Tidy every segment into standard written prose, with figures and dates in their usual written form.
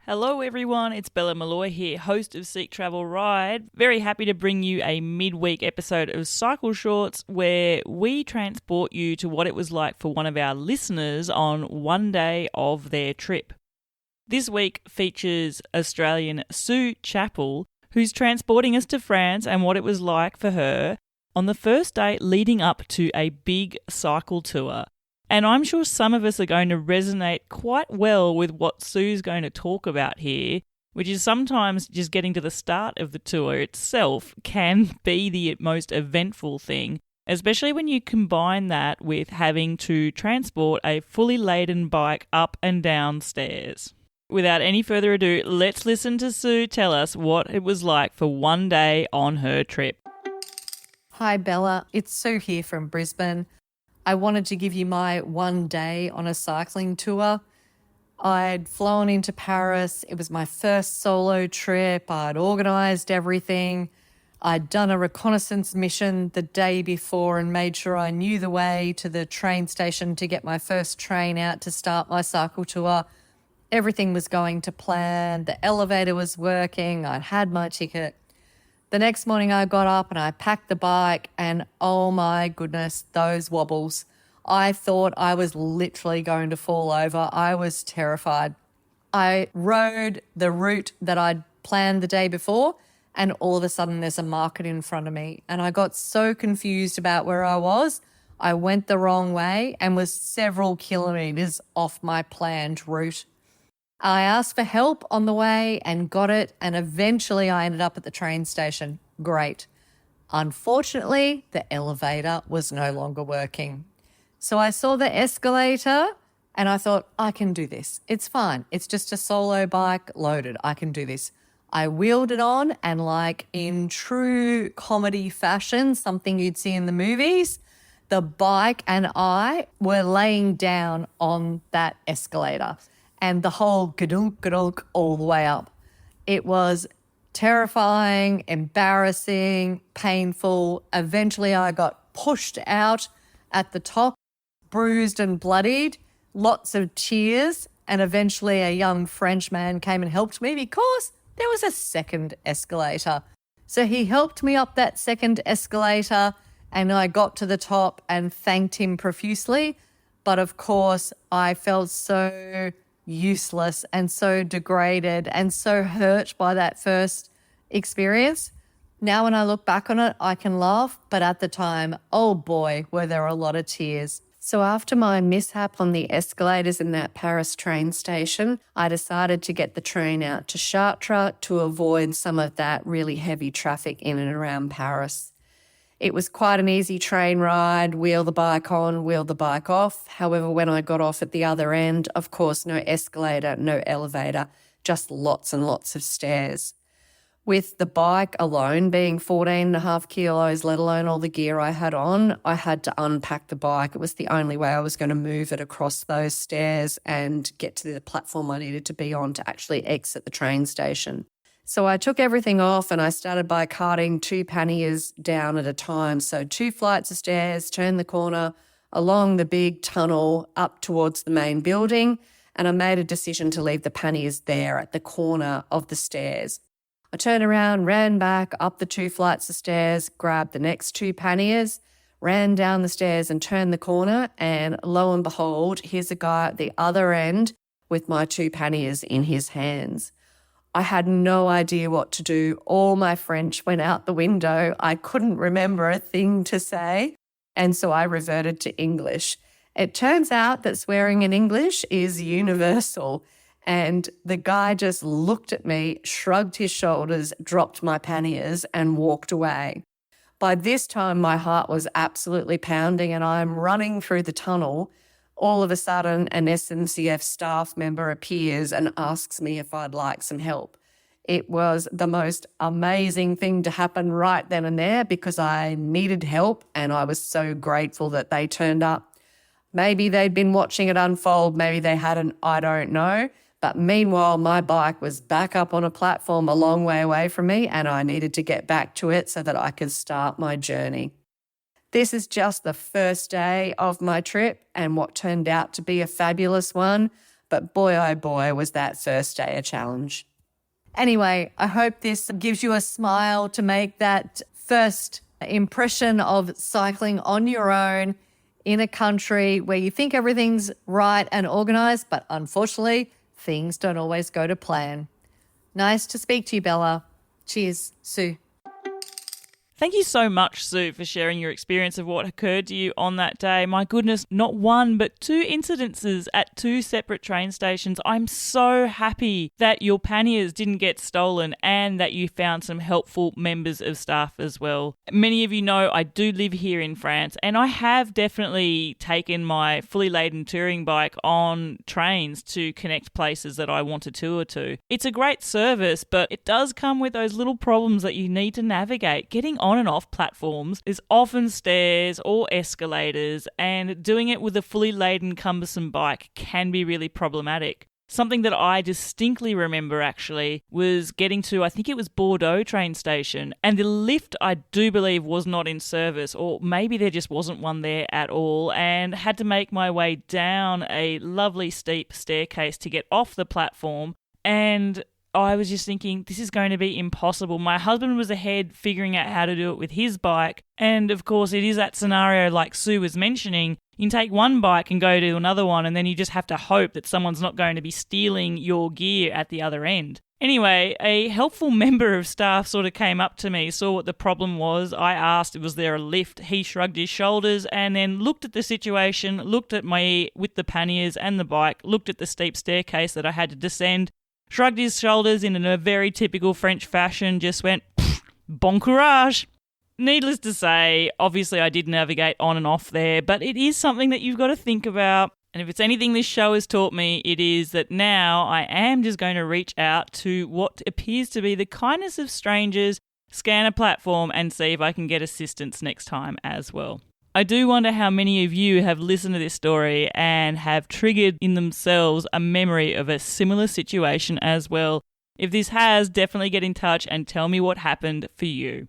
Hello everyone, it's Bella Malloy here, host of Seek Travel Ride. Very happy to bring you a midweek episode of Cycle Shorts where we transport you to what it was like for one of our listeners on one day of their trip. This week features Australian Sue Chapple, who's transporting us to France and what it was like for her on the first day leading up to a big cycle tour. And I'm sure some of us are going to resonate quite well with what Sue's going to talk about here, which is sometimes just getting to the start of the tour itself can be the most eventful thing, especially when you combine that with having to transport a fully laden bike up and down stairs. Without any further ado, let's listen to Sue tell us what it was like for one day on her trip. Hi Bella, it's Sue here from Brisbane. I wanted to give you my one day on a cycling tour. I'd flown into Paris. It was my first solo trip. I'd organised everything. I'd done a reconnaissance mission the day before and made sure I knew the way to the train station to get my first train out to start my cycle tour. Everything was going to plan. The elevator was working. I'd had my ticket. The next morning I got up and I packed the bike and oh my goodness, those wobbles. I thought I was literally going to fall over. I was terrified. I rode the route that I'd planned the day before and all of a sudden there's a market in front of me and I got so confused about where I was. I went the wrong way and was several kilometres off my planned route. I asked for help on the way and got it, and eventually I ended up at the train station. Great. Unfortunately, the elevator was no longer working. So I saw the escalator and I thought, I can do this. It's fine. It's just a solo bike loaded. I can do this. I wheeled it on and like in true comedy fashion, something you'd see in the movies, the bike and I were laying down on that escalator. And the whole gadunk all the way up. It was terrifying, embarrassing, painful. Eventually I got pushed out at the top, bruised and bloodied, lots of tears, and eventually a young French man came and helped me because there was a second escalator. So he helped me up that second escalator and I got to the top and thanked him profusely. But of course I felt so useless and so degraded and so hurt by that first experience. Now when I look back on it, I can laugh, but at the time, oh boy, were there a lot of tears. So after my mishap on the escalators in that Paris train station, I decided to get the train out to Chartres to avoid some of that really heavy traffic in and around Paris. It was quite an easy train ride, wheel the bike on, wheel the bike off. However, when I got off at the other end, of course, no escalator, no elevator, just lots and lots of stairs. With the bike alone being 14.5 kilos, let alone all the gear I had on, I had to unpack the bike. It was the only way I was going to move it across those stairs and get to the platform I needed to be on to actually exit the train station. So I took everything off and I started by carting 2 panniers down at a time. So 2 flights of stairs, turned the corner along the big tunnel up towards the main building, and I made a decision to leave the panniers there at the corner of the stairs. I turned around, ran back up the 2 flights of stairs, grabbed the next 2 panniers, ran down the stairs and turned the corner, and lo and behold, here's a guy at the other end with my 2 panniers in his hands. I had no idea what to do. All my French went out the window. I couldn't remember a thing to say. And so I reverted to English. It turns out that swearing in English is universal. And the guy just looked at me, shrugged his shoulders, dropped my panniers and walked away. By this time, my heart was absolutely pounding and I'm running through the tunnel. All of a sudden, an SNCF staff member appears and asks me if I'd like some help. It was the most amazing thing to happen right then and there because I needed help and I was so grateful that they turned up. Maybe they'd been watching it unfold, maybe they hadn't, I don't know. But meanwhile, my bike was back up on a platform a long way away from me and I needed to get back to it so that I could start my journey. This is just the first day of my trip and what turned out to be a fabulous one. But boy, oh boy, was that first day a challenge. Anyway, I hope this gives you a smile to make that first impression of cycling on your own in a country where you think everything's right and organised, but unfortunately, things don't always go to plan. Nice to speak to you, Bella. Cheers, Sue. Thank you so much, Sue, for sharing your experience of what occurred to you on that day. My goodness, not one, but two incidences at two separate train stations. I'm so happy that your panniers didn't get stolen and that you found some helpful members of staff as well. Many of you know I do live here in France, and I have definitely taken my fully laden touring bike on trains to connect places that I want to tour to. It's a great service, but it does come with those little problems that you need to navigate. Getting on and off platforms is often stairs or escalators, and doing it with a fully laden cumbersome bike can be really problematic. Something that I distinctly remember actually was getting to, I think it was Bordeaux train station, and the lift I do believe was not in service, or maybe there just wasn't one there at all, and had to make my way down a lovely steep staircase to get off the platform. And I was just thinking, this is going to be impossible. My husband was ahead figuring out how to do it with his bike. And of course, it is that scenario like Sue was mentioning. You can take one bike and go to another one, and then you just have to hope that someone's not going to be stealing your gear at the other end. Anyway, a helpful member of staff sort of came up to me, saw what the problem was. I asked, was there a lift? He shrugged his shoulders and then looked at the situation, looked at me with the panniers and the bike, looked at the steep staircase that I had to descend, shrugged his shoulders in a very typical French fashion, just went, bon courage. Needless to say, obviously I did navigate on and off there, but it is something that you've got to think about. And if it's anything this show has taught me, it is that now I am just going to reach out to what appears to be the kindness of strangers, scan a platform and see if I can get assistance next time as well. I do wonder how many of you have listened to this story and have triggered in themselves a memory of a similar situation as well. If this has, definitely get in touch and tell me what happened for you.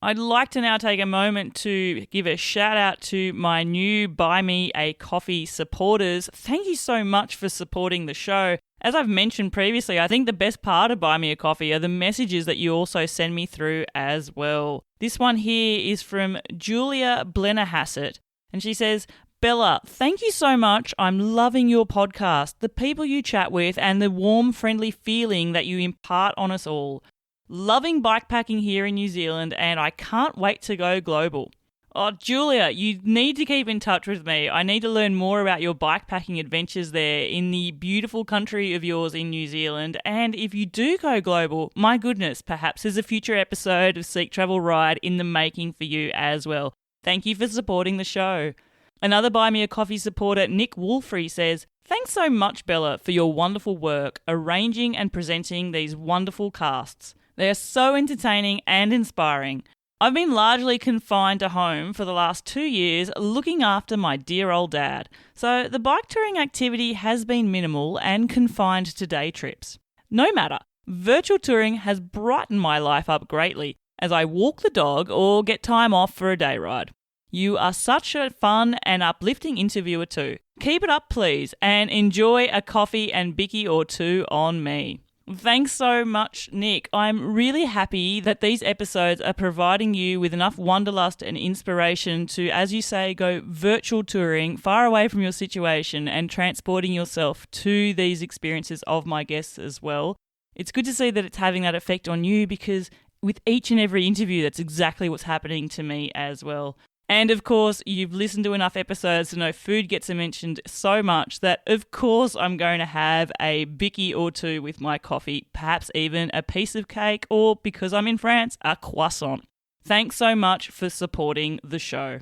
I'd like to now take a moment to give a shout out to my new Buy Me a Coffee supporters. Thank you so much for supporting the show. As I've mentioned previously, I think the best part of Buy Me a Coffee are the messages that you also send me through as well. This one here is from Julia Blennerhassett, and she says, Bella, thank you so much. I'm loving your podcast, the people you chat with, and the warm, friendly feeling that you impart on us all. Loving bikepacking here in New Zealand, and I can't wait to go global. Oh, Julia, you need to keep in touch with me. I need to learn more about your bikepacking adventures there in the beautiful country of yours in New Zealand. And if you do go global, my goodness, perhaps there's a future episode of Seek Travel Ride in the making for you as well. Thank you for supporting the show. Another Buy Me a Coffee supporter, Nick Wolfrey, says, thanks so much, Bella, for your wonderful work arranging and presenting these wonderful casts. They are so entertaining and inspiring. I've been largely confined to home for the last 2 years looking after my dear old dad, so the bike touring activity has been minimal and confined to day trips. No matter, virtual touring has brightened my life up greatly as I walk the dog or get time off for a day ride. You are such a fun and uplifting interviewer too. Keep it up please and enjoy a coffee and bicky or two on me. Thanks so much, Nick. I'm really happy that these episodes are providing you with enough wanderlust and inspiration to, as you say, go virtual touring far away from your situation and transporting yourself to these experiences of my guests as well. It's good to see that it's having that effect on you because with each and every interview, that's exactly what's happening to me as well. And of course, you've listened to enough episodes to know food gets mentioned so much that of course I'm going to have a bicky or two with my coffee, perhaps even a piece of cake or, because I'm in France, a croissant. Thanks so much for supporting the show.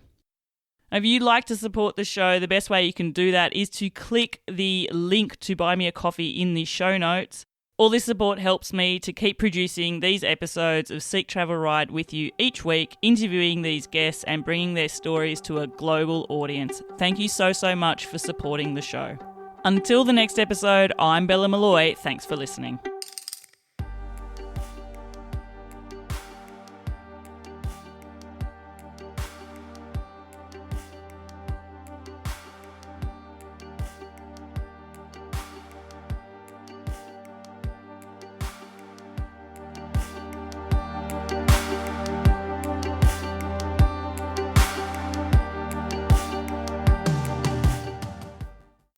If you'd like to support the show, the best way you can do that is to click the link to buy me a coffee in the show notes. All this support helps me to keep producing these episodes of Seek Travel Ride with you each week, interviewing these guests and bringing their stories to a global audience. Thank you so much for supporting the show. Until the next episode, I'm Bella Malloy. Thanks for listening.